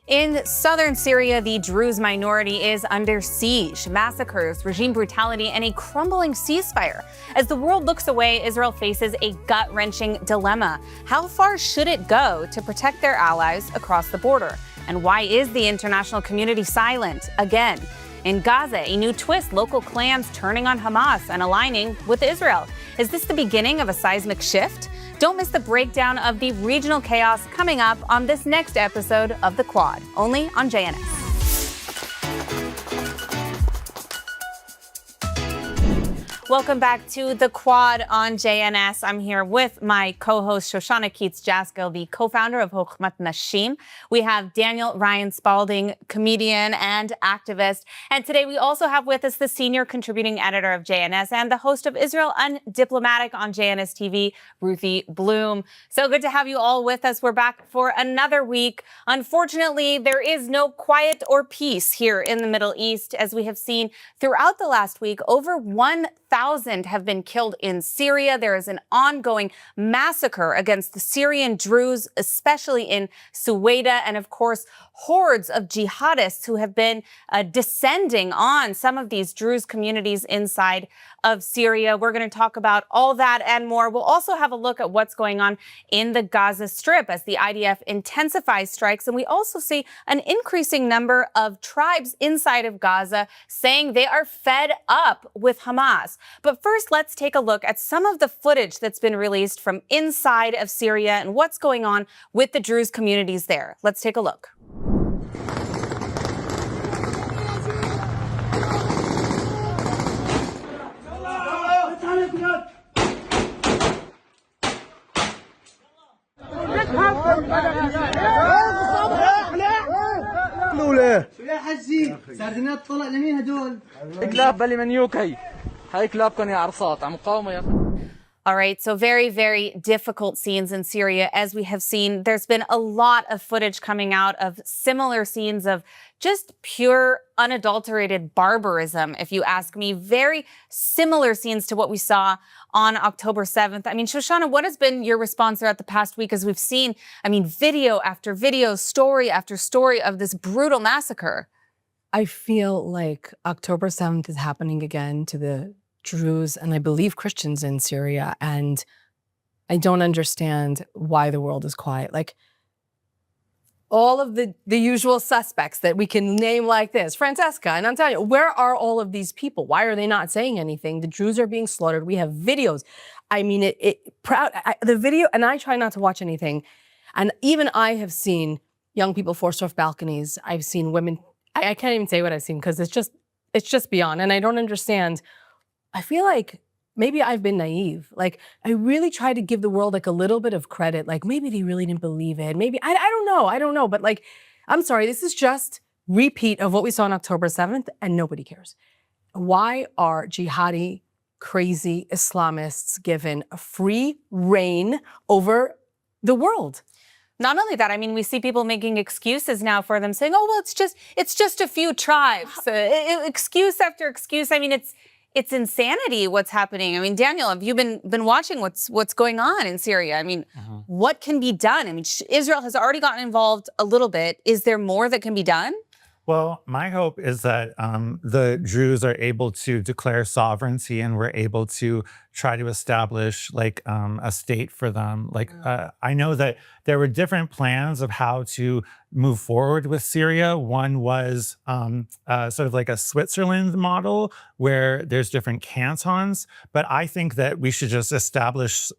In southern Syria, the Druze minority is under siege. Massacres, regime brutality, and a crumbling ceasefire. As the world looks away, Israel faces a gut-wrenching dilemma. How far should it go to protect their allies across the border? And why is the international community silent again? In Gaza, a new twist, local clans turning on Hamas and aligning with Israel. Is this the beginning of a seismic shift? Don't miss the breakdown of the regional chaos coming up on this next episode of The Quad, only on JNS. Welcome back to The Quad on JNS. I'm here with my co-host Shoshana Keats-Jaskel, the co-founder of Chochmat Nashim. We have Ryan Spalding, comedian and activist. And today we also have with us the Senior Contributing Editor of JNS and the host of Israel Undiplomatic on JNS TV, Ruthie Blum. So good to have you all with us. We're back for another week. Unfortunately, there is no quiet or peace here in the Middle East. As we have seen throughout the last week, over 1,000 have been killed in Syria. There is an ongoing massacre against the Syrian Druze, especially in Suwaida, and of course, hordes of jihadists who have been descending on some of these Druze communities inside of Syria. We're going to talk about all that and more. We'll also have a look at what's going on in the Gaza Strip as the IDF intensifies strikes. And we also see an increasing number of tribes inside of Gaza saying they are fed up with Hamas. But first, let's take a look at some of the footage that's been released from inside of Syria and what's going on with the Druze communities there. Let's take a look. All right, so very, very difficult scenes in Syria. As we have seen, there's been a lot of footage coming out of similar scenes of just pure, unadulterated barbarism, if you ask me. Very similar scenes to what we saw on October 7th. I mean, Shoshana, what has been your response throughout the past week as we've seen, video after video, story after story of this brutal massacre? I feel like October 7th is happening again to the Druze and I believe Christians in Syria, and I don't understand why the world is quiet. Like all of the usual suspects that we can name like this, Francesca and Antonio, where are all of these people? Why are they not saying anything? The Druze are being slaughtered. We have videos. I mean, the video, and I try not to watch anything. And even I have seen young people forced off balconies. I've seen women, I can't even say what I've seen because it's just beyond, and I don't understand. I feel like maybe I've been naive. Like I really try to give the world like a little bit of credit. Like maybe they really didn't believe it. Maybe, I don't know. But like, I'm sorry, this is just repeat of what we saw on October 7th and nobody cares. Why are jihadi, crazy Islamists given a free reign over the world? Not only that, I mean, we see people making excuses now for them saying, oh, well, it's just a few tribes. Excuse after excuse. I mean, it's insanity what's happening. I mean, Daniel, have you been watching what's going on in Syria? I mean, what can be done? I mean, Israel has already gotten involved a little bit. Is there more that can be done? Well, my hope is that the Druze are able to declare sovereignty and we're able to try to establish like a state for them. Like I know that there were different plans of how to move forward with Syria. One was sort of like a Switzerland model where there's different cantons, but I think that we should just establish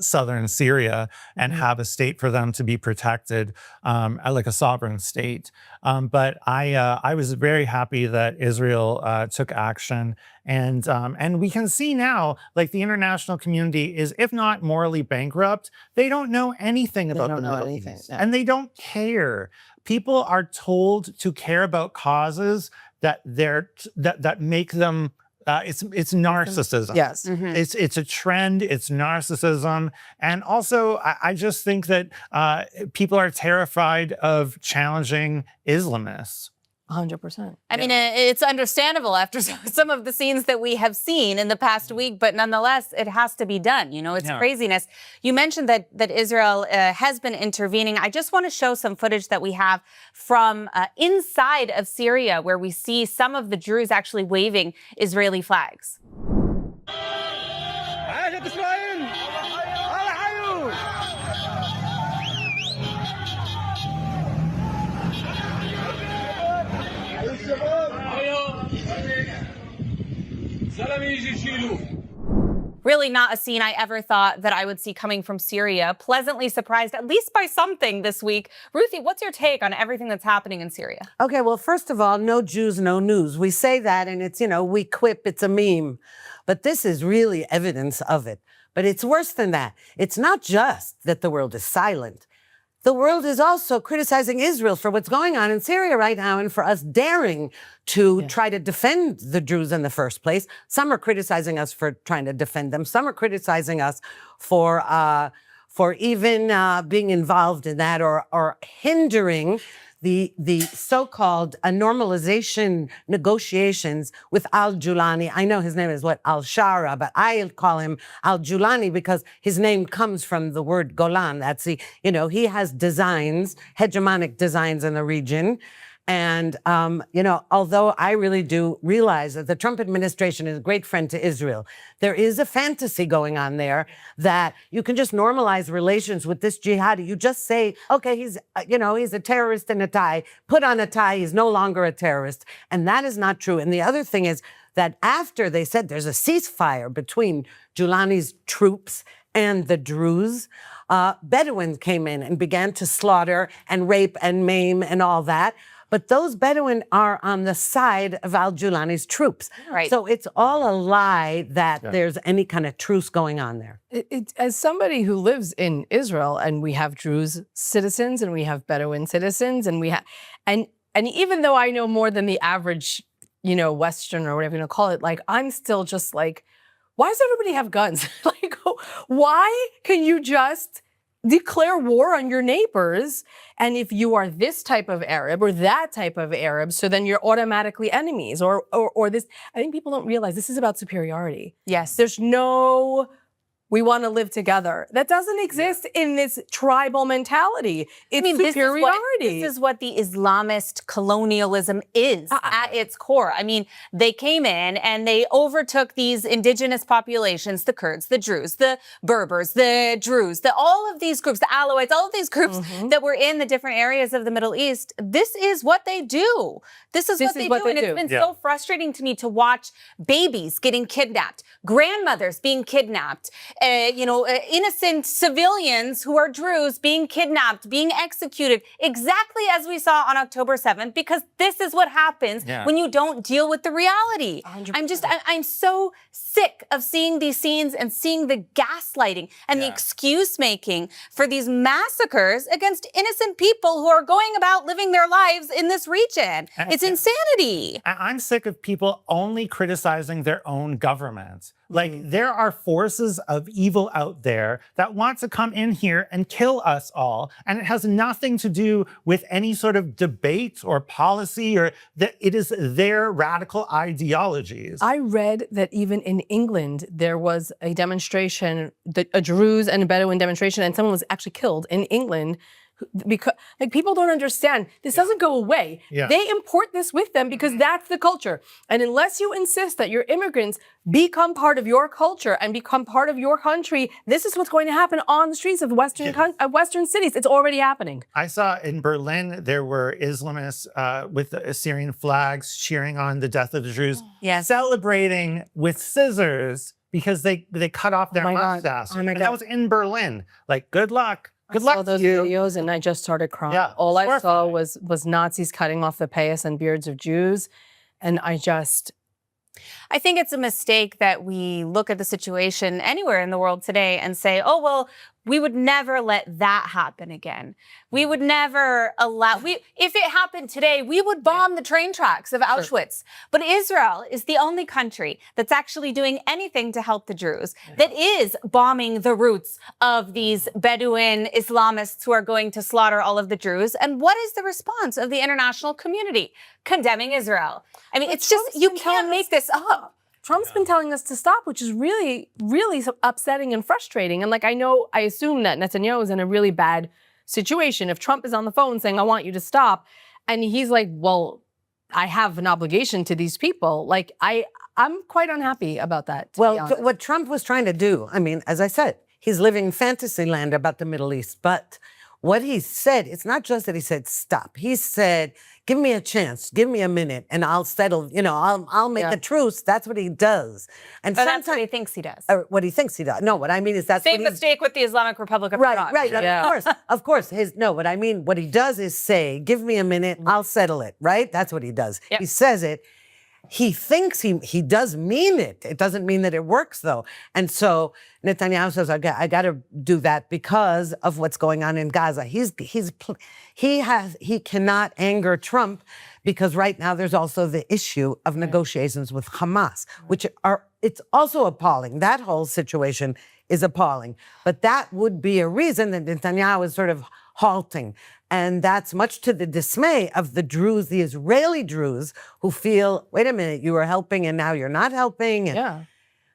southern Syria and have a state for them to be protected, like a sovereign state. But I was very happy that Israel took action, and we can see now, like the international community is, if not morally bankrupt, they don't know anything about the Middle East, and they don't care. People are told to care about causes that make them. It's narcissism. Yes. It's a trend. It's narcissism. And also, I just think that people are terrified of challenging Islamists. 100%. I mean, it's understandable after some of the scenes that we have seen in the past week, but nonetheless, it has to be done. You know, it's craziness. You mentioned that Israel has been intervening. I just want to show some footage that we have from inside of Syria, where we see some of the Druze actually waving Israeli flags. Really not a scene I ever thought that I would see coming from Syria. Pleasantly surprised, at least by something this week. Ruthie, what's your take on everything that's happening in Syria? Okay, well, first of all, no Jews, no news. We say that and it's, we quip, it's a meme. But this is really evidence of it. But it's worse than that. It's not just that the world is silent. The world is also criticizing Israel for what's going on in Syria right now and for us daring to try to defend the Druze in the first place. Some are criticizing us for trying to defend them. Some are criticizing us for even being involved in that or hindering the so-called normalization negotiations with al-Julani. I know his name is al-Shara, but I call him al-Julani because his name comes from the word Golan. That's he has designs, hegemonic designs in the region. And, although I really do realize that the Trump administration is a great friend to Israel, there is a fantasy going on there that you can just normalize relations with this jihadi. You just say, okay, he's a terrorist in a tie. Put on a tie. He's no longer a terrorist. And that is not true. And the other thing is that after they said there's a ceasefire between Julani's troops and the Druze, Bedouins came in and began to slaughter and rape and maim and all that. But those Bedouin are on the side of al-Julani's troops. Right. So it's all a lie that there's any kind of truce going on there. As somebody who lives in Israel, and we have Druze citizens and we have Bedouin citizens, and we have, and even though I know more than the average, Western or whatever you want to call it, like, I'm still just like, why does everybody have guns? Like, why can you just declare war on your neighbors? And if you are this type of Arab or that type of Arab, so then you're automatically enemies or this. I think people don't realize this is about superiority. Yes. There's no, we want to live together. That doesn't exist in this tribal mentality. It's superiority. This is what the Islamist colonialism is at its core. I mean, they came in and they overtook these indigenous populations, the Kurds, the Druze, the Berbers, the Druze, all of these groups, the Alawites, all of these groups that were in the different areas of the Middle East. This is what they do. This is what they do. And it's been so frustrating to me to watch babies getting kidnapped, grandmothers being kidnapped, innocent civilians who are Druze being kidnapped, being executed, exactly as we saw on October 7th, because this is what happens when you don't deal with the reality. 100%. I'm so sick of seeing these scenes and seeing the gaslighting and the excuse making for these massacres against innocent people who are going about living their lives in this region. It's insanity. I'm sick of people only criticizing their own governments. Like, there are forces of evil out there that want to come in here and kill us all. And it has nothing to do with any sort of debate or policy, or that it is their radical ideologies. I read that even in England, there was a demonstration, a Druze and a Bedouin demonstration, and someone was actually killed in England. Because people don't understand, this doesn't go away. They import this with them because that's the culture. And unless you insist that your immigrants become part of your culture and become part of your country, this is what's going to happen on the streets of Western cities. It's already happening. I saw in Berlin, there were Islamists with Syrian flags cheering on the death of the Druze, celebrating with scissors because they cut off their mustache. And that was in Berlin. Like, good luck. I saw those videos and I just started crying. Yeah, all I saw was Nazis cutting off the payas and beards of Jews. And I think it's a mistake that we look at the situation anywhere in the world today and say, oh, well, we would never let that happen again. We would never allow, if it happened today, we would bomb the train tracks of Auschwitz. But Israel is the only country that's actually doing anything to help the Druze, that is bombing the roots of these Bedouin Islamists who are going to slaughter all of the Druze. And what is the response of the international community? Condemning Israel. I mean, it's just, you can't make this up. Trump's been telling us to stop, which is really, really upsetting and frustrating. And like, I assume that Netanyahu is in a really bad situation. If Trump is on the phone saying, I want you to stop, and he's like, well, I have an obligation to these people. Like, I'm quite unhappy about that. Well, what Trump was trying to do, I mean, as I said, he's living in fantasy land about the Middle East. But what he said, it's not just that he said stop. He said, give me a chance, give me a minute, and I'll settle, I'll make a truce. That's what he does. And that's what he thinks he does. What he thinks he does. No, what I mean is that's same mistake with the Islamic Republic of Iran. Right, of course. What I mean, what he does is say, give me a minute, I'll settle it, right? That's what he does. Yep. He says it. He thinks he does mean it. It doesn't mean that it works, though. And so Netanyahu says, I got to do that because of what's going on in Gaza. He cannot anger Trump because right now there's also the issue of negotiations with Hamas, which it's also appalling. That whole situation is appalling. But that would be a reason that Netanyahu is sort of halting. And that's much to the dismay of the Druze, the Israeli Druze, who feel, wait a minute, you were helping and now you're not helping. And,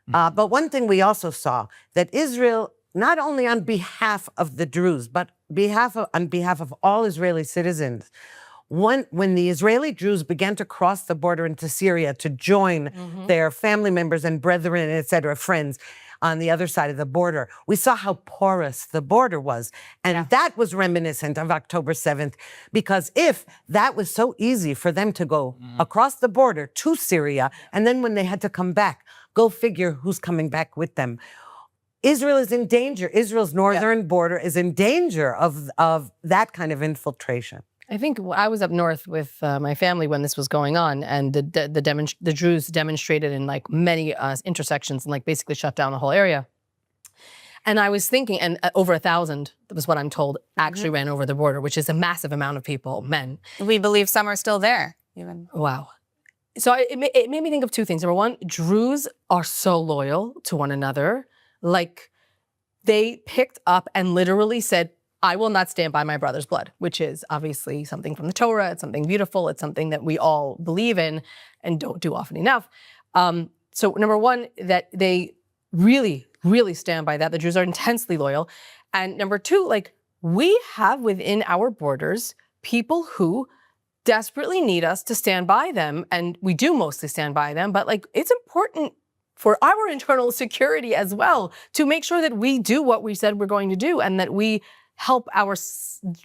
but one thing we also saw, that Israel, not only on behalf of the Druze, but on behalf of all Israeli citizens, when the Israeli Druze began to cross the border into Syria to join their family members and brethren, et cetera, friends, on the other side of the border, we saw how porous the border was. And that was reminiscent of October 7th, because if that was so easy for them to go across the border to Syria, and then when they had to come back, go figure who's coming back with them. Israel is in danger. Israel's northern border is in danger of that kind of infiltration. I think I was up north with my family when this was going on, and the Druze demonstrated in like many intersections and like basically shut down the whole area. And I was thinking, and over 1,000, that was what I'm told, actually ran over the border, which is a massive amount of people, men. We believe some are still there, even. Wow. So it made me think of two things. Number one, Druze are so loyal to one another. Like, they picked up and literally said, I will not stand by my brother's blood, which is obviously something from the Torah. It's something beautiful. It's something that we all believe in and don't do often enough. So number one, that they really, really stand by that. The Druze are intensely loyal. And number two, like, we have within our borders people who desperately need us to stand by them. And we do mostly stand by them, but like, it's important for our internal security as well to make sure that we do what we said we're going to do and that we help our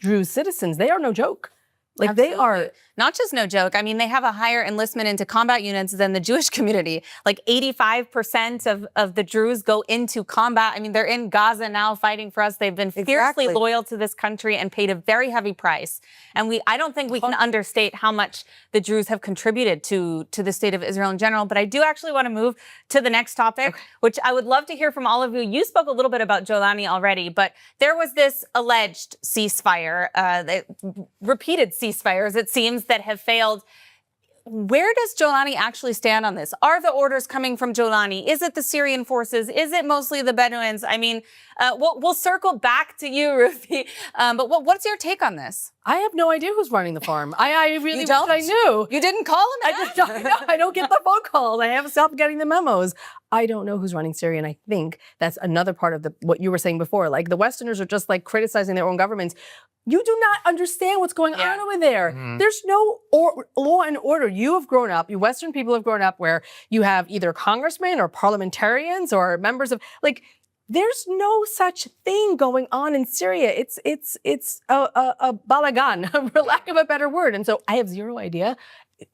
Druze citizens. They are no joke. Like, absolutely. They are not just no joke. I mean, they have a higher enlistment into combat units than the Jewish community. Like 85% of the Druze go into combat. I mean, they're in Gaza now fighting for us. They've been fiercely loyal to this country and paid a very heavy price. And I don't think we can understate how much the Druze have contributed to the state of Israel in general. But I do actually want to move to the next topic, which I would love to hear from all of you. You spoke a little bit about Jolani already, but there was this alleged ceasefire, repeated ceasefires, it seems, that have failed. Where does Jolani actually stand on this? Are the orders coming from Jolani? Is it the Syrian forces? Is it mostly the Bedouins? I mean, we'll circle back to you, Ruthie. But what's your take on this? I have no idea who's running the farm. I really wish don't? I knew. You didn't call him? I don't get the phone calls. I have stopped getting the memos. I don't know who's running Syria, and I think that's another part of what you were saying before. Like, the Westerners are just like criticizing their own governments. You do not understand what's going on over there. There's no law and order. You Western people have grown up where you have either congressmen or parliamentarians or members of, like, there's no such thing going on in Syria. It's a balagan, for lack of a better word. And so I have zero idea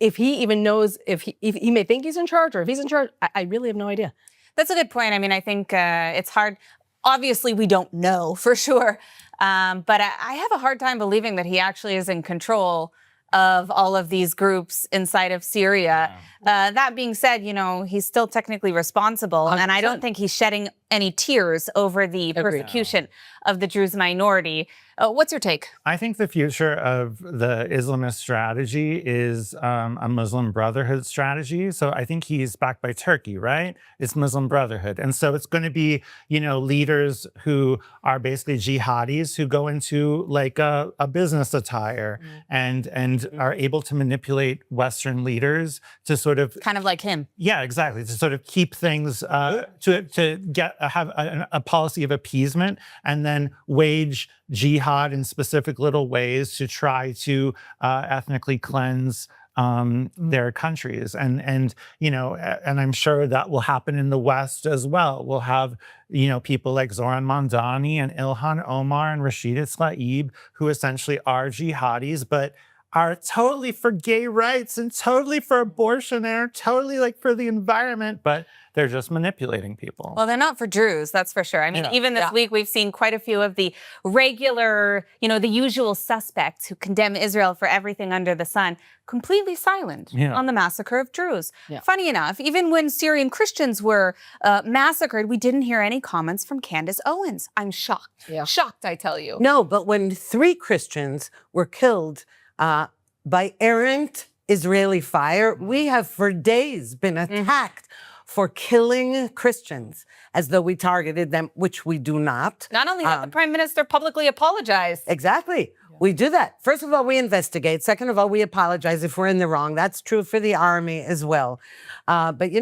if he even knows, if he may think he's in charge or if he's in charge. I really have no idea. That's a good point. I mean, I think it's hard. Obviously, we don't know for sure. But I have a hard time believing that he actually is in control of all of these groups inside of Syria. That being said, he's still technically responsible. 100%. And I don't think he's shedding any tears over the persecution of the Druze minority. What's your take? I think the future of the Islamist strategy is a Muslim Brotherhood strategy. So I think he's backed by Turkey, right? It's Muslim Brotherhood. And so it's going to be, leaders who are basically jihadis who go into like a business attire and are able to manipulate Western leaders to sort of... Kind of like him. Yeah, exactly. To sort of keep things, to have a policy of appeasement and then wage jihad in specific little ways to try to ethnically cleanse their countries. And I'm sure that will happen in the West as well. We'll have, people like Zoran Mandani and Ilhan Omar and Rashida Tlaib, who essentially are jihadis, but are totally for gay rights and totally for abortion and totally like for the environment, but they're just manipulating people. Well, they're not for Druze, that's for sure. I mean, even this week, we've seen quite a few of the regular, the usual suspects who condemn Israel for everything under the sun, completely silent on the massacre of Druze. Funny enough, even when Syrian Christians were massacred, we didn't hear any comments from Candace Owens. I'm shocked. Shocked, I tell you. No, but when 3 Christians were killed by errant Israeli fire, we have for days been attacked for killing Christians as though we targeted them, which we do not. Not only that, the Prime Minister publicly apologized. Exactly. We do that. First of all, we investigate. Second of all, we apologize if we're in the wrong. That's true for the army as well. But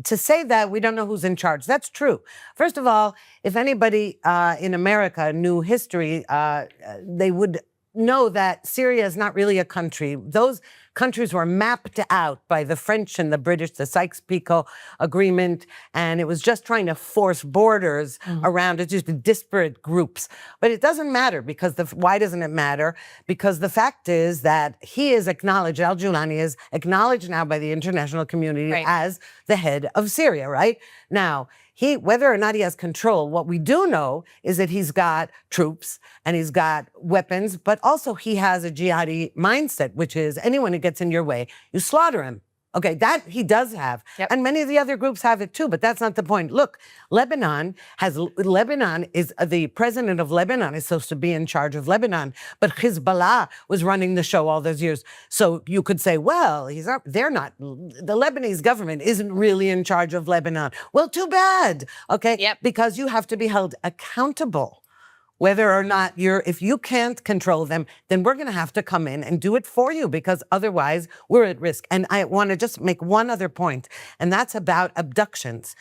to say that we don't know who's in charge, that's true. First of all, if anybody in America knew history, they would know that Syria is not really a country. Those countries were mapped out by the French and the British, the Sykes-Picot Agreement, and it was just trying to force borders around it, just disparate groups. But it doesn't matter because why doesn't it matter? Because the fact is that he is acknowledged, al-Julani is acknowledged now by the international community as the head of Syria, right? Now, whether or not he has control, what we do know is that he's got troops and he's got weapons, but also he has a jihadi mindset, which is anyone who gets in your way, you slaughter him. Okay, that he does have. And many of the other groups have it too, but that's not the point. Look, Lebanon is, the president of Lebanon is supposed to be in charge of Lebanon, but Hezbollah was running the show all those years. So you could say, well, they're not, the Lebanese government isn't really in charge of Lebanon. Well, too bad, okay? Because you have to be held accountable. Whether or not if you can't control them, then we're going to have to come in and do it for you because otherwise we're at risk. And I want to just make one other point, and that's about abductions.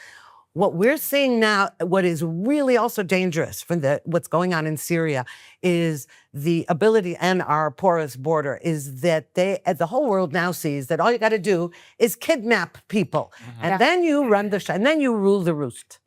What we're seeing now, what is really also dangerous from what's going on in Syria is the ability and our porous border is that the whole world now sees that all you got to do is kidnap people. And then you run and then you rule the roost.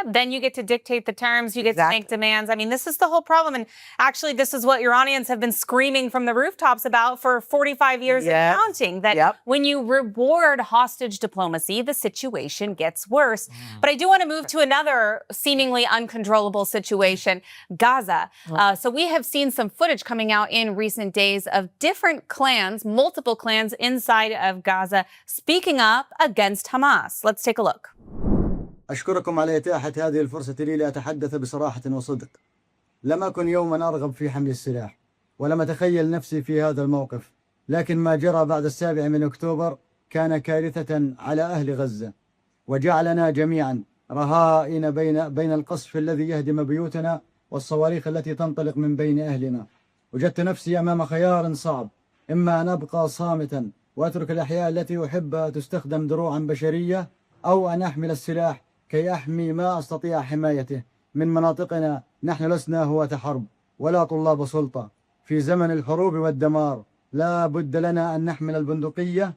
Then you get to dictate the terms, you get to make demands. I mean, this is the whole problem. And actually, this is what Iranians have been screaming from the rooftops about for 45 years and counting, that when you reward hostage diplomacy, the situation gets worse. But I do want to move to another seemingly uncontrollable situation, Gaza. So we have seen some footage coming out in recent days of different clans, multiple clans inside of Gaza, speaking up against Hamas. Let's take a look. أشكركم على إتاحة هذه الفرصة لي لأتحدث بصراحة وصدق. لم أكن يوما أرغب في حمل السلاح ولم أتخيل نفسي في هذا الموقف، لكن ما جرى بعد 7 أكتوبر كان كارثة على أهل غزة وجعلنا جميعا رهائن بين القصف الذي يهدم بيوتنا والصواريخ التي تنطلق من بين أهلنا. وجدت نفسي أمام خيار صعب، إما أن أبقى صامتا وأترك الأحياء التي أحبها تستخدم دروعا بشرية، أو أن أحمل السلاح كي أحمي ما أستطيع حمايته من مناطقنا. نحن لسنا هواة حرب ولا طلاب سلطة. في زمن الحروب والدمار لا بد لنا أن نحمل البندقية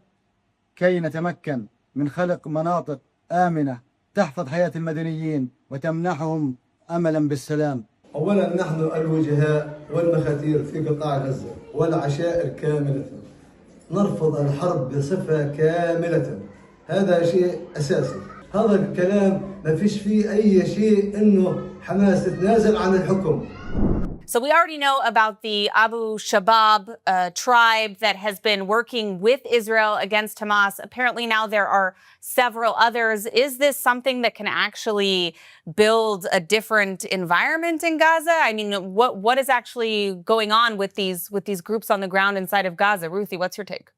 كي نتمكن من خلق مناطق آمنة تحفظ حياة المدنيين وتمنحهم أملا بالسلام. أولا نحن الوجهاء والمخاتير في قطاع غزة والعشائر كاملة نرفض الحرب بصفة كاملة. هذا شيء أساسي. هذا الكلام ما فيش فيه أي شيء إنه حماس تتنازل عن الحكم. So we already know about the Abu Shabab tribe that has been working with Israel against Hamas. Apparently now there are several others. Is this something that can actually build a different environment in Gaza? I mean, what is actually going on with these groups on the ground inside of Gaza? Ruthie, what's your take?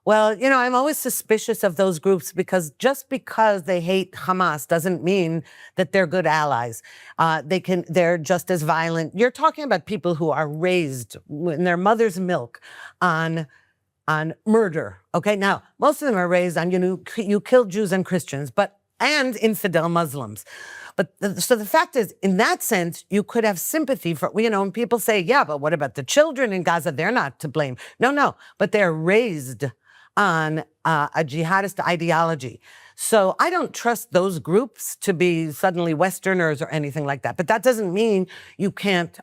Well, I'm always suspicious of those groups because just because they hate Hamas doesn't mean that they're good allies. They're just as violent. You're talking about people who are raised in their mother's milk on murder. Okay, now most of them are raised on you kill Jews and Christians, and infidel Muslims. But so the fact is, in that sense, you could have sympathy for, when people say, yeah, but what about the children in Gaza? They're not to blame. No, but they're raised on a jihadist ideology. So I don't trust those groups to be suddenly Westerners or anything like that. But that doesn't mean you can't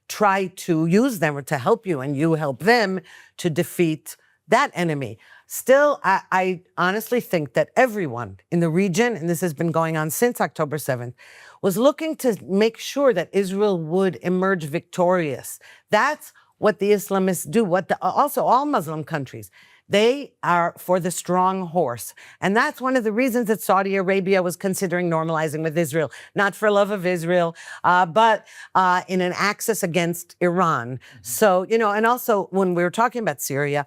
try to use them or to help you, and you help them to defeat that enemy. Still, I honestly think that everyone in the region, and this has been going on since October 7th, was looking to make sure that Israel would emerge victorious. That's what the Islamists do, also all Muslim countries. They are for the strong horse. And that's one of the reasons that Saudi Arabia was considering normalizing with Israel, not for love of Israel, but in an axis against Iran. So, and also when we were talking about Syria,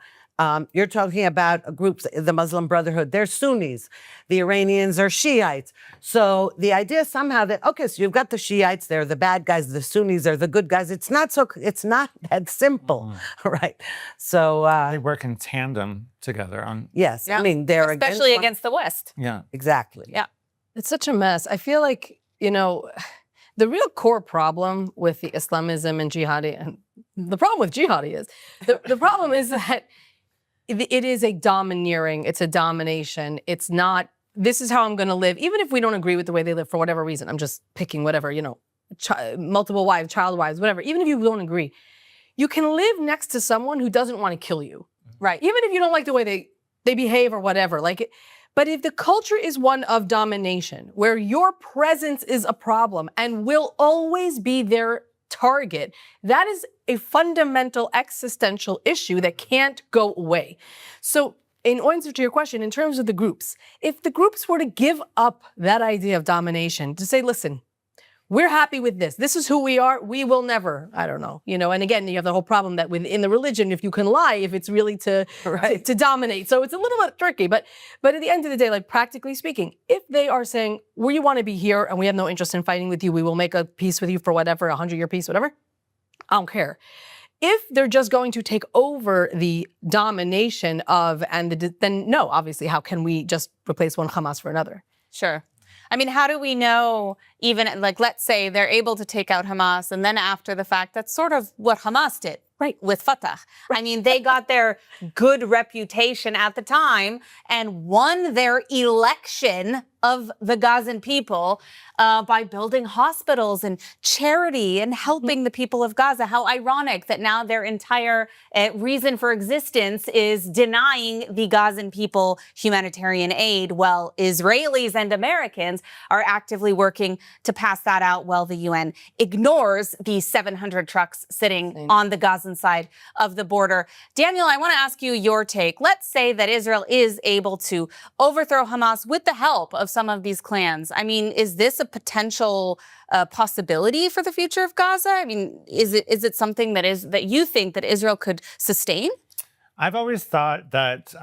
you're talking about groups, the Muslim Brotherhood, they're Sunnis. The Iranians are Shiites. So the idea somehow that, okay, so you've got the Shiites, they're the bad guys, the Sunnis are the good guys. It's not that simple, right? So they work in tandem together on. Yes, yeah. I mean, they're especially against the West. Yeah, exactly. Yeah, it's such a mess. I feel like, the real core problem with the Islamism and jihadi, and the problem with jihadi is, the problem is that it is a domineering, it's a domination. It's not, this is how I'm going to live, even if we don't agree with the way they live for whatever reason. I'm just picking whatever, multiple wives, child wives, whatever. Even if you don't agree, you can live next to someone who doesn't want to kill you, right? Even if you don't like the way they behave or whatever. But if the culture is one of domination, where your presence is a problem and will always be their target, that is a fundamental existential issue that can't go away. So in answer to your question, in terms of the groups, if the groups were to give up that idea of domination, to say, listen, we're happy with this. This is who we are. We will never, I don't know, and again, you have the whole problem that within the religion, if you can lie, if it's really to dominate. So it's a little bit tricky, but at the end of the day, practically speaking, if they are saying, we want to be here and we have no interest in fighting with you, we will make a peace with you for whatever, 100-year peace, whatever, I don't care. If they're just going to take over the domination of, then no, obviously, how can we just replace one Hamas for another? Sure. I mean, how do we know, even let's say they're able to take out Hamas, and then after the fact, that's sort of what Hamas did, right, with Fatah. Right. I mean, they got their good reputation at the time and won their election of the Gazan people by building hospitals and charity and helping the people of Gaza. How ironic that now their entire reason for existence is denying the Gazan people humanitarian aid, while Israelis and Americans are actively working to pass that out, while the UN ignores the 700 trucks sitting on the Gazan side of the border. Daniel, I want to ask you your take. Let's say that Israel is able to overthrow Hamas with the help of some of these clans. I mean, is this a potential possibility for the future of Gaza? I mean, is it something that you think that Israel could sustain? I've always thought that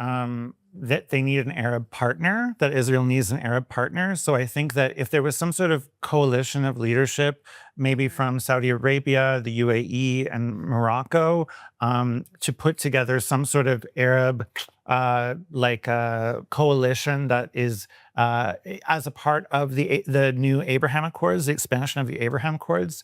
that they need an Arab partner, that Israel needs an Arab partner. So I think that if there was some sort of coalition of leadership, maybe from Saudi Arabia, the UAE, and Morocco, to put together some sort of Arab coalition that is as a part of the new Abraham Accords, the expansion of the Abraham Accords,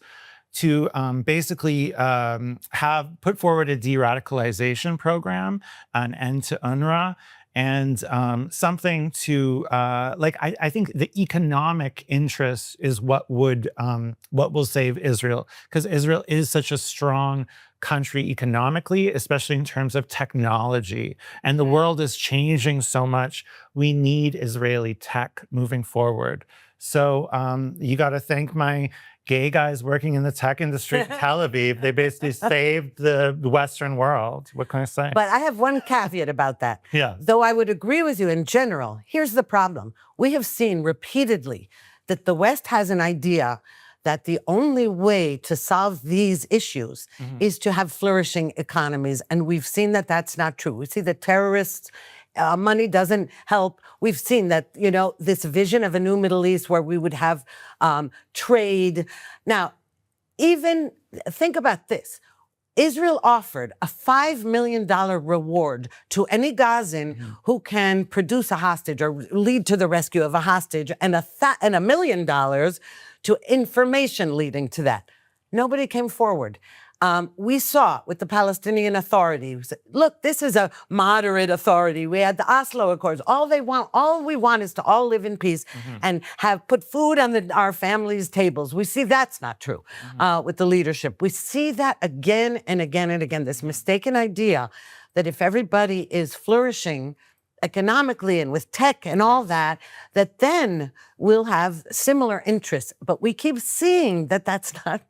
to basically put forward a de-radicalization program, an end to UNRWA, and something to I think the economic interest is what will save Israel, because Israel is such a strong country economically, especially in terms of technology, and the world is changing so much. We need Israeli tech moving forward. So you got to thank my gay guys working in the tech industry in Tel Aviv. They basically saved the Western world. What can I say? But I have one caveat about that. Yeah. Though I would agree with you in general, here's the problem. We have seen repeatedly that the West has an idea that the only way to solve these issues is to have flourishing economies. And we've seen that that's not true. We see that terrorists, money doesn't help. We've seen that, you know, this vision of a new Middle East where we would have trade. Now, even think about this. Israel offered a $5 million reward to any Gazan who can produce a hostage or lead to the rescue of a hostage, and $1 million to information leading to that. Nobody came forward. We saw with the Palestinian Authority, look, this is a moderate authority. We had the Oslo Accords. All we want is to all live in peace and have put food on our families' tables. We see that's not true with the leadership. We see that again and again and again, this mistaken idea that if everybody is flourishing economically and with tech and all that, that then we'll have similar interests. But we keep seeing that that's not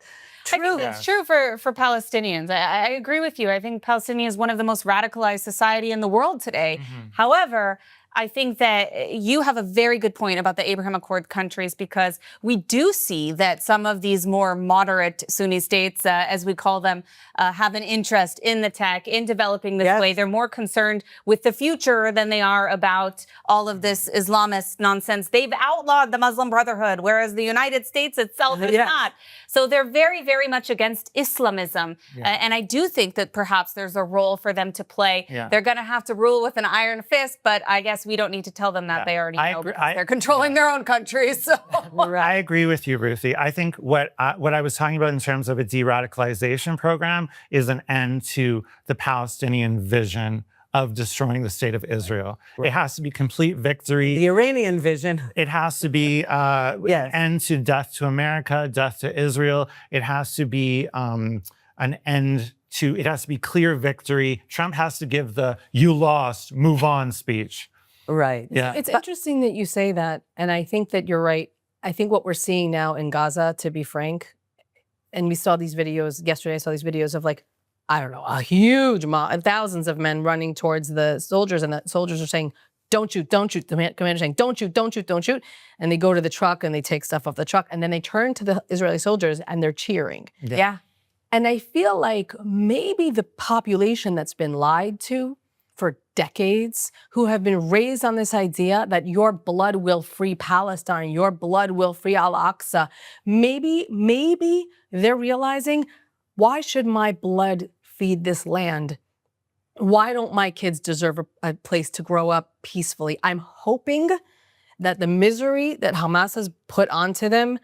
true. I think it's true for Palestinians. I agree with you. I think Palestinians is one of the most radicalized society in the world today. However, I think that you have a very good point about the Abraham Accord countries, because we do see that some of these more moderate Sunni states, as we call them, have an interest in the tech, in developing this way. They're more concerned with the future than they are about all of this Islamist nonsense. They've outlawed the Muslim Brotherhood, whereas the United States itself is not. So they're very, very much against Islamism. And I do think that perhaps there's a role for them to play. They're going to have to rule with an iron fist, but I guess we don't need to tell them that. They already know because they're controlling their own countries. So. I agree with you, Ruthie. I think what I was talking about in terms of a de-radicalization program is an end to the Palestinian vision of destroying the state of Israel. It has to be complete victory. The Iranian vision. It has to be end to death to America, death to Israel. It has to be an end to, it has to be clear victory. Trump has to give the "you lost, move on" speech. Right. Yeah. It's interesting that you say that, and I think that you're right. I think what we're seeing now in Gaza, to be frank, and we saw these videos yesterday. I saw these videos of, like, I don't know, a huge mob, thousands of men running towards the soldiers, and the soldiers are saying, "Don't shoot, don't shoot." The commander's saying, "Don't shoot, don't shoot, don't shoot." And they go to the truck and they take stuff off the truck, and then they turn to the Israeli soldiers and they're cheering. Yeah. And I feel like maybe the population that's been lied to for decades, who have been raised on this idea that your blood will free Palestine, your blood will free Al-Aqsa, maybe they're realizing, why should my blood feed this land? Why don't my kids deserve a place to grow up peacefully? I'm hoping that the misery that Hamas has put onto them,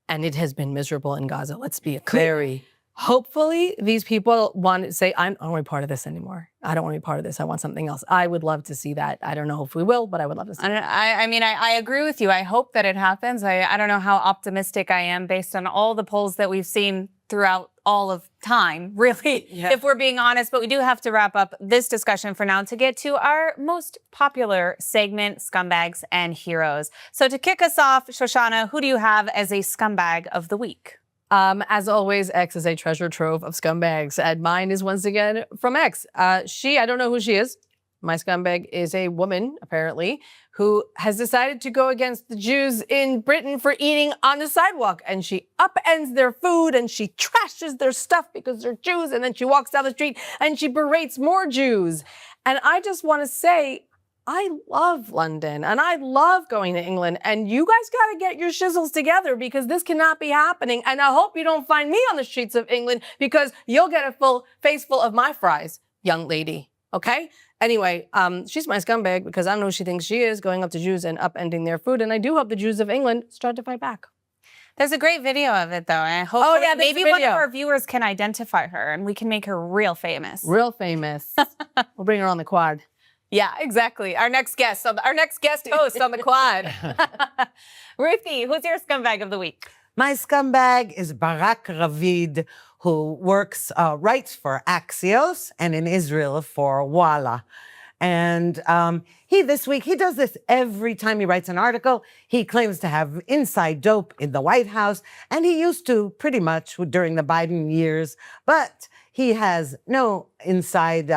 and it has been miserable in Gaza, let's be clear. Hopefully, these people want to say, I don't want to be part of this anymore. I don't want to be part of this. I want something else. I would love to see that. I don't know if we will, but I would love to see that. I mean, I agree with you. I hope that it happens. I don't know how optimistic I am based on all the polls that we've seen throughout all of time, really, if we're being honest. But we do have to wrap up this discussion for now to get to our most popular segment, Scumbags and Heroes. So to kick us off, Shoshana, who do you have as a scumbag of the week? As always, X is a treasure trove of scumbags. And mine is once again from X. I don't know who she is. My scumbag is a woman, apparently, who has decided to go against the Jews in Britain for eating on the sidewalk. And she upends their food and she trashes their stuff because they're Jews. And then she walks down the street and she berates more Jews. And I just want to say, I love London and I love going to England, and you guys got to get your shizzles together because this cannot be happening. And I hope you don't find me on the streets of England because you'll get a full face full of my fries, young lady. Okay? Anyway, she's my scumbag because I don't know who she thinks she is, going up to Jews and upending their food. And I do hope the Jews of England start to fight back. There's a great video of it, though. And I hope maybe one of our viewers can identify her and we can make her real famous. Real famous. We'll bring her on the quad. Yeah, exactly. Our next guest host on the quad. Ruthie, who's your scumbag of the week? My scumbag is Barak Ravid, who writes for Axios and in Israel for Walla. And this week, he does this every time he writes an article. He claims to have inside dope in the White House, and he used to pretty much during the Biden years, but he has no inside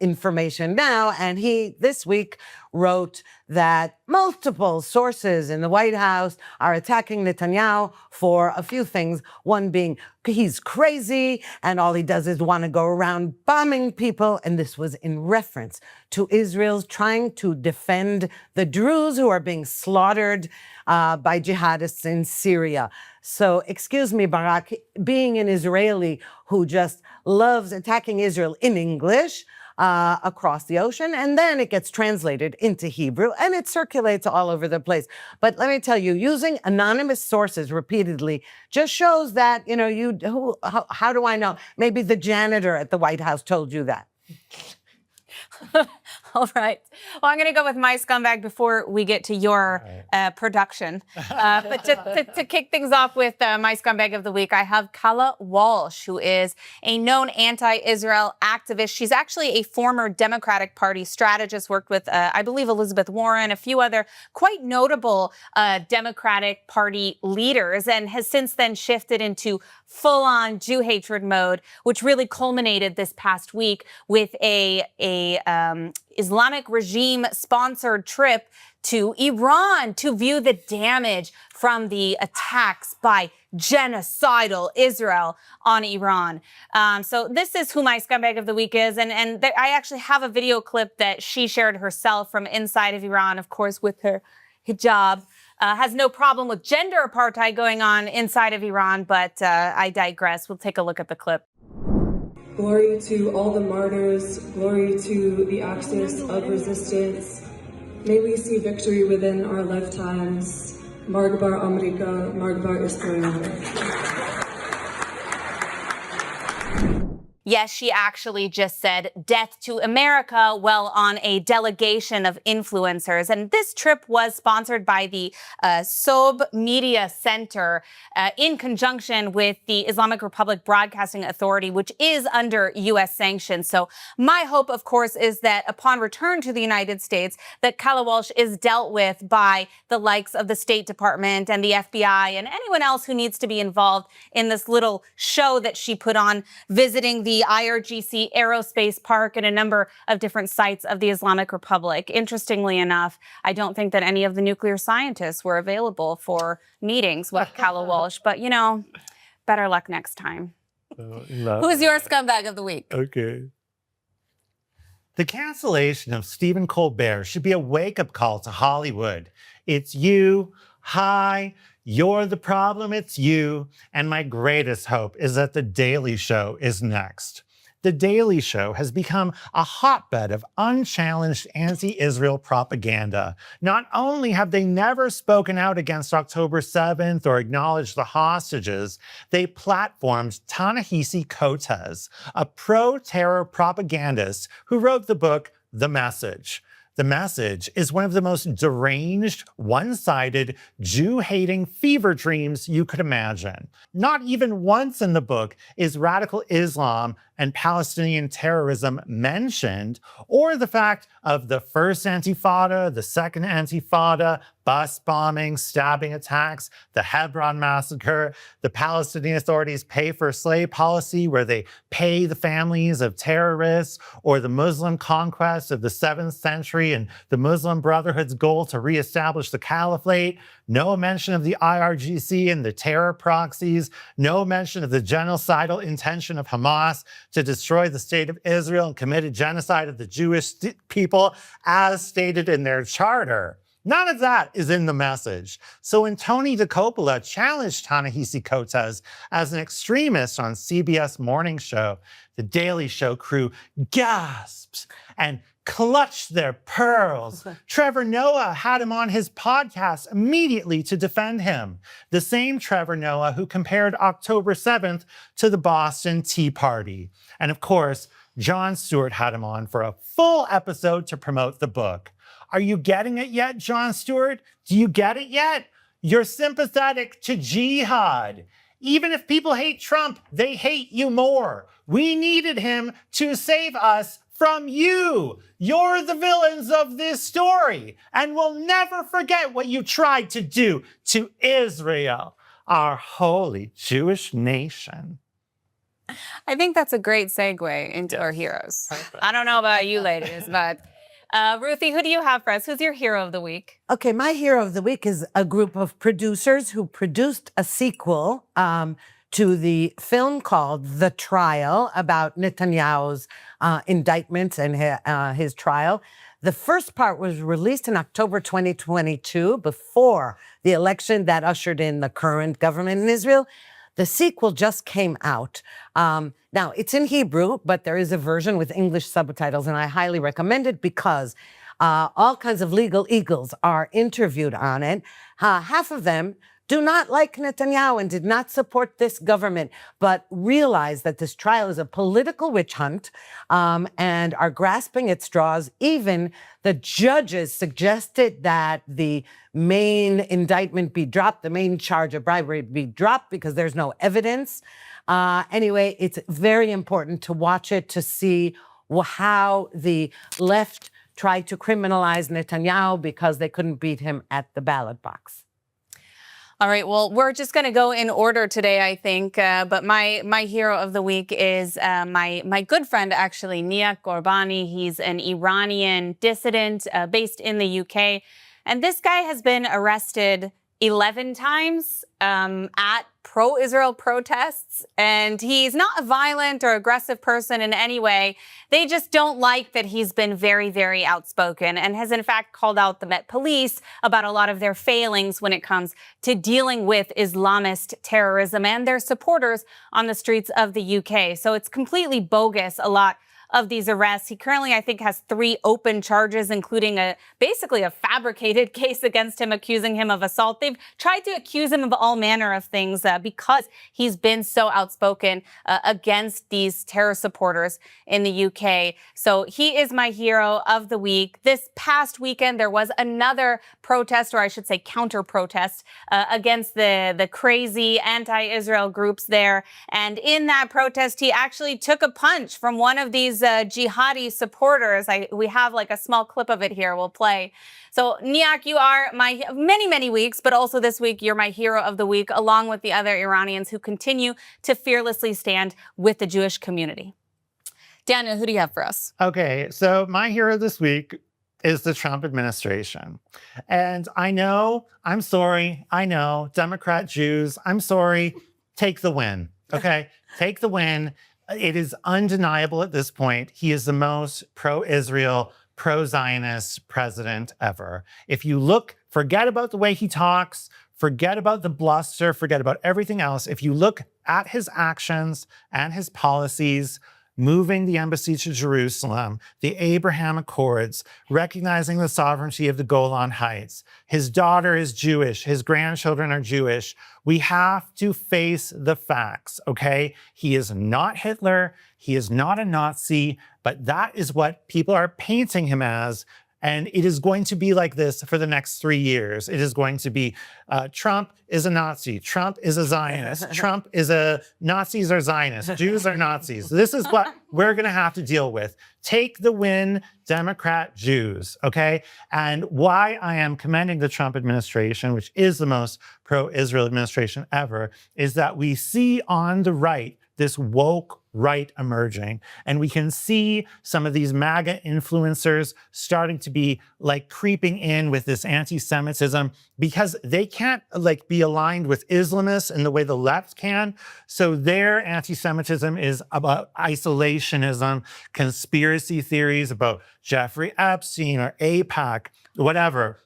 information now. And he, this week, wrote that multiple sources in the White House are attacking Netanyahu for a few things. One being he's crazy and all he does is want to go around bombing people. And this was in reference to Israel's trying to defend the Druze who are being slaughtered by jihadists in Syria. So, excuse me, Barak, being an Israeli who just loves attacking Israel in English across the ocean, and then it gets translated into Hebrew, and it circulates all over the place. But let me tell you, using anonymous sources repeatedly just shows that, how do I know? Maybe the janitor at the White House told you that. All right. Well, I'm going to go with my scumbag before we get to your production. But to kick things off with my scumbag of the week, I have Kala Walsh, who is a known anti-Israel activist. She's actually a former Democratic Party strategist, worked with, I believe, Elizabeth Warren, a few other quite notable Democratic Party leaders, and has since then shifted into full-on Jew hatred mode, which really culminated this past week with a Islamic regime-sponsored trip to Iran to view the damage from the attacks by genocidal Israel on Iran. So this is who my scumbag of the week is. And I actually have a video clip that she shared herself from inside of Iran, of course, with her hijab. Has no problem with gender apartheid going on inside of Iran, but I digress. We'll take a look at the clip. Glory to all the martyrs, glory to the axis of resistance. May we see victory within our lifetimes. Margbar America, Margbar Israel. Yes, she actually just said death to America while on a delegation of influencers. And this trip was sponsored by the Sob Media Center in conjunction with the Islamic Republic Broadcasting Authority, which is under U.S. sanctions. So my hope, of course, is that upon return to the United States, that Kala Walsh is dealt with by the likes of the State Department and the FBI and anyone else who needs to be involved in this little show that she put on, visiting the IRGC Aerospace Park and a number of different sites of the Islamic Republic. Interestingly enough, I don't think that any of the nuclear scientists were available for meetings with Kala Walsh, but better luck next time. Who's your scumbag of the week? Okay. The cancellation of Stephen Colbert should be a wake-up call to Hollywood. It's you. Hi. You're the problem, it's you. And my greatest hope is that The Daily Show is next. The Daily Show has become a hotbed of unchallenged anti-Israel propaganda. Not only have they never spoken out against October 7th or acknowledged the hostages, they platformed Ta-Nehisi Coates, a pro-terror propagandist who wrote the book The Message. The Message is one of the most deranged, one-sided, Jew-hating fever dreams you could imagine. Not even once in the book is radical Islam and Palestinian terrorism mentioned, or the fact of the first Intifada, the second Intifada, bus bombings, stabbing attacks, the Hebron massacre, the Palestinian Authority's pay-for-slave policy where they pay the families of terrorists, or the Muslim conquest of the 7th century and the Muslim Brotherhood's goal to reestablish the caliphate. No mention of the IRGC and the terror proxies. No mention of the genocidal intention of Hamas to destroy the state of Israel and commit a genocide of the Jewish people as stated in their charter. None of that is in The Message. So when Tony DeCoppola challenged Ta-Nehisi Coates as an extremist on CBS Morning Show, The Daily Show crew gasped and clutched their pearls. Trevor Noah had him on his podcast immediately to defend him. The same Trevor Noah who compared October 7th to the Boston Tea Party. And of course, Jon Stewart had him on for a full episode to promote the book. Are you getting it yet, Jon Stewart? Do you get it yet? You're sympathetic to jihad. Even if people hate Trump, they hate you more. We needed him to save us from you. You're the villains of this story, and we'll never forget what you tried to do to Israel, our holy Jewish nation. I think that's a great segue into our heroes. Perfect. I don't know about you ladies, but Ruthie, who do you have for us? Who's your hero of the week? Okay, my hero of the week is a group of producers who produced a sequel to the film called The Trial, about Netanyahu's indictments and his trial. The first part was released in October 2022, before the election that ushered in the current government in Israel. The sequel just came out. Now, it's in Hebrew, but there is a version with English subtitles, and I highly recommend it because all kinds of legal eagles are interviewed on it. Half of them do not like Netanyahu and did not support this government, but realize that this trial is a political witch hunt and are grasping at straws. Even the judges suggested that the main indictment be dropped, the main charge of bribery be dropped because there's no evidence. Anyway, it's very important to watch it to see how the left tried to criminalize Netanyahu because they couldn't beat him at the ballot box. All right, well, we're just going to go in order today, I think. But my hero of the week is my good friend, actually, Nihat Gorbani. He's an Iranian dissident based in the UK. And this guy has been arrested 11 times at pro-Israel protests. And he's not a violent or aggressive person in any way. They just don't like that he's been very, very outspoken and has in fact called out the Met Police about a lot of their failings when it comes to dealing with Islamist terrorism and their supporters on the streets of the UK. So it's completely bogus, a lot of these arrests. He currently, I think, has 3 open charges, including basically a fabricated case against him, accusing him of assault. They've tried to accuse him of all manner of things because he's been so outspoken against these terror supporters in the UK. So he is my hero of the week. This past weekend, there was another protest, or I should say counter-protest, against the crazy anti-Israel groups there. And in that protest, he actually took a punch from one of these jihadi supporters. We have like a small clip of it here we'll play. So Nihat, you are my many weeks, but also this week you're my hero of the week, along with the other Iranians who continue to fearlessly stand with the Jewish community. Daniel, who do you have for us? Okay, so my hero this week is the Trump administration. And I know, I'm sorry, I know, Democrat Jews, I'm sorry, take the win, okay? Take the win. It is undeniable at this point. He is the most pro-Israel, pro-Zionist president ever. If you look, forget about the way he talks, forget about the bluster, forget about everything else. If you look at his actions and his policies, moving the embassy to Jerusalem, the Abraham Accords, recognizing the sovereignty of the Golan Heights. His daughter is Jewish. His grandchildren are Jewish. We have to face the facts, okay? He is not Hitler. He is not a Nazi, but that is what people are painting him as. And it is going to be like this for the next 3 years. It is going to be Trump is a Nazi. Trump is a Zionist. Trump is a Nazis are Zionists. Jews are Nazis. This is what we're going to have to deal with. Take the win, Democrat Jews, okay? And why I am commending the Trump administration, which is the most pro-Israel administration ever, is that we see on the right this woke right emerging. And we can see some of these MAGA influencers starting to be like creeping in with this anti-Semitism because they can't like be aligned with Islamists in the way the left can. So their anti-Semitism is about isolationism, conspiracy theories about Jeffrey Epstein or AIPAC, whatever.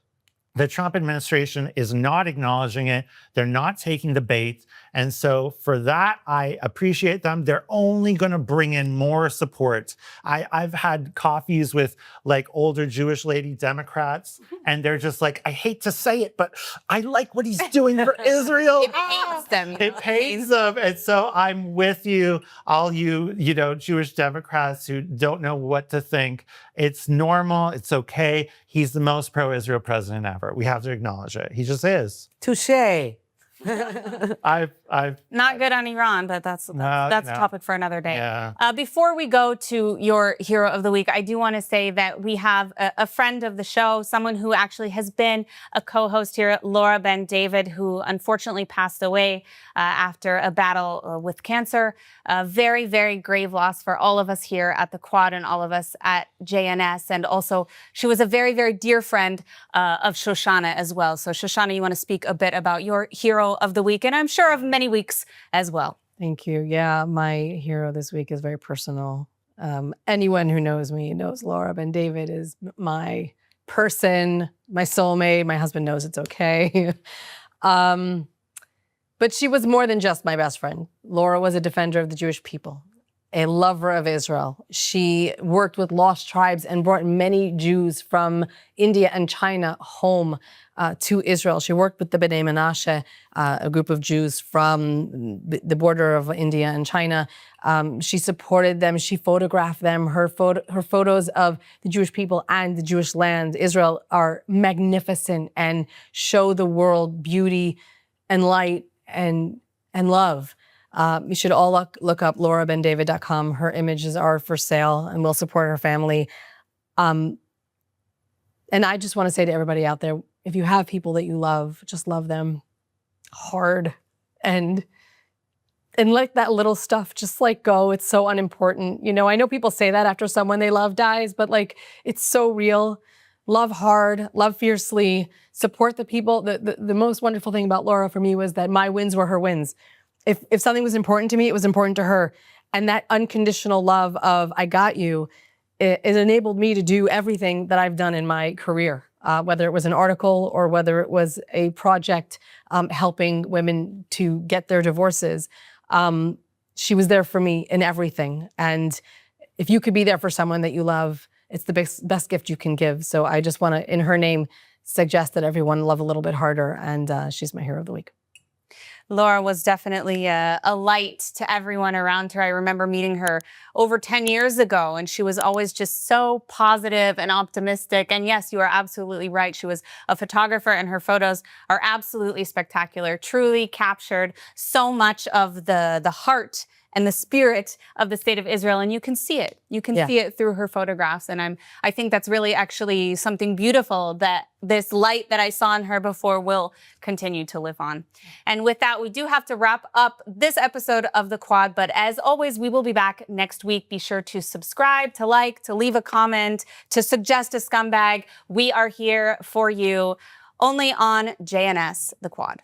The Trump administration is not acknowledging it. They're not taking the bait. And so for that, I appreciate them. They're only going to bring in more support. I've had coffees with like older Jewish lady Democrats, and they're just like, I hate to say it, but I like what he's doing for Israel. It pains them. It pains them. And so I'm with you, all you Jewish Democrats who don't know what to think. It's normal. It's okay. He's the most pro-Israel president ever. We have to acknowledge it. He just is. Touche. I've Not good on Iran, but that's a topic for another day. Yeah. Before we go to your hero of the week, I do want to say that we have a friend of the show, someone who actually has been a co-host here, Laura Ben David, who unfortunately passed away after a battle with cancer. A very, very grave loss for all of us here at the Quad and all of us at JNS. And also, she was a very, very dear friend of Shoshana as well. So Shoshana, you want to speak a bit about your hero of the week, and I'm sure of many weeks as well. Thank you. Yeah, my hero this week is very personal. Anyone who knows me knows Laura Ben David is my person, my soulmate. My husband knows it's okay. But she was more than just my best friend. Laura was a defender of the Jewish people, a lover of Israel. She worked with lost tribes and brought many Jews from India and China home to Israel. She worked with the B'nai Menashe, a group of Jews from the border of India and China. She supported them. She photographed them. Her photos of the Jewish people and the Jewish land, Israel, are magnificent and show the world beauty and light and love. You should all look up laurabendavid.com. Her images are for sale, and we'll support her family. And I just want to say to everybody out there, if you have people that you love, just love them hard and let that little stuff just like go. It's so unimportant. You know, I know people say that after someone they love dies, but like, it's so real. Love hard, love fiercely, support the people. The most wonderful thing about Laura for me was that my wins were her wins. If something was important to me, it was important to her. And that unconditional love of I got you, it enabled me to do everything that I've done in my career, whether it was an article or whether it was a project helping women to get their divorces. She was there for me in everything. And if you could be there for someone that you love, it's the best gift you can give. So I just want to, in her name, suggest that everyone love a little bit harder. And she's my hero of the week. Laura was definitely a light to everyone around her. I remember meeting her over 10 years ago, and she was always just so positive and optimistic. And yes, you are absolutely right. She was a photographer, and her photos are absolutely spectacular, truly captured so much of the heart and the spirit of the state of Israel. And you can see it. You can see it through her photographs. And I think that's really actually something beautiful, that this light that I saw in her before will continue to live on. And with that, we do have to wrap up this episode of The Quad. But as always, we will be back next week. Be sure to subscribe, to like, to leave a comment, to suggest a scumbag. We are here for you only on JNS The Quad.